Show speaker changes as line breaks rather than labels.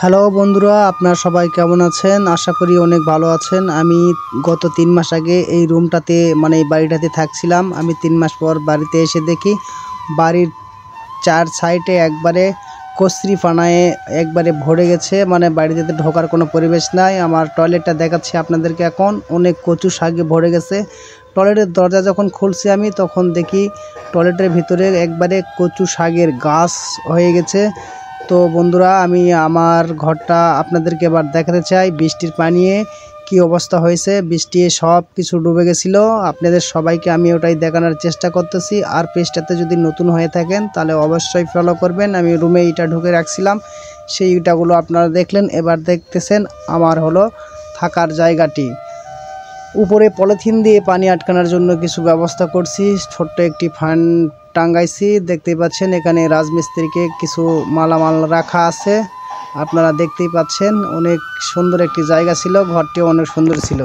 Hello বন্ধুরা, আপনারা সবাই কেমন আছেন? আশা করি অনেক ভালো আছেন। আমি গত ৩ মাস আগে এই রুমটাতে এই বাড়িটাতে থাকছিলাম। আমি ৩ মাস পর বাড়িতে এসে দেখি বাড়ির ৪ সাইডে একবারে কচুরিপানায় একবারে ভরে গেছে। বাড়িতে ঢোকার কোনো পরিবেশ নাই। আমার টয়লেটটা দেখাচ্ছি আপনাদেরকে এখন। অনেক কচু শাকে ভরে গেছে। টয়লেটের দরজা যখন খুলছি আমি তখন দেখি টয়লেটের ভিতরে একবারে কচু শাকের গাছ হয়ে গেছে। তো বন্ধুরা, আমি আমার ঘরটা আপনাদেরকে এবার দেখাতে চাই। বৃষ্টির পানিয়ে কি অবস্থা হয়েছে, বৃষ্টি সব কিছু ডুবে গেছিল। আপনাদের সবাইকে আমি ওটাই দেখানোর চেষ্টা করতেছি। আর পেজটাতে যদি নতুন হয়ে থাকেন তাহলে অবশ্যই ফলো করবেন। আমি রুমে ইটা ঢুকে রাখছিলাম, সেই ইটাগুলো আপনারা দেখলেন। এবার দেখতেছেন আমার হলো থাকার জায়গাটি। উপরে পলিথিন দিয়ে পানি আটকানোর জন্য কিছু ব্যবস্থা করছি। ছোট্ট একটি ফ্যান টাঙ্গাইছি, দেখতেই পাচ্ছেন। এখানে রাজমিস্ত্রিকে কিছু মালামাল রাখা আছে, আপনারা দেখতেই পাচ্ছেন। অনেক সুন্দর একটি জায়গা ছিল, ঘরটিও অনেক সুন্দর ছিল।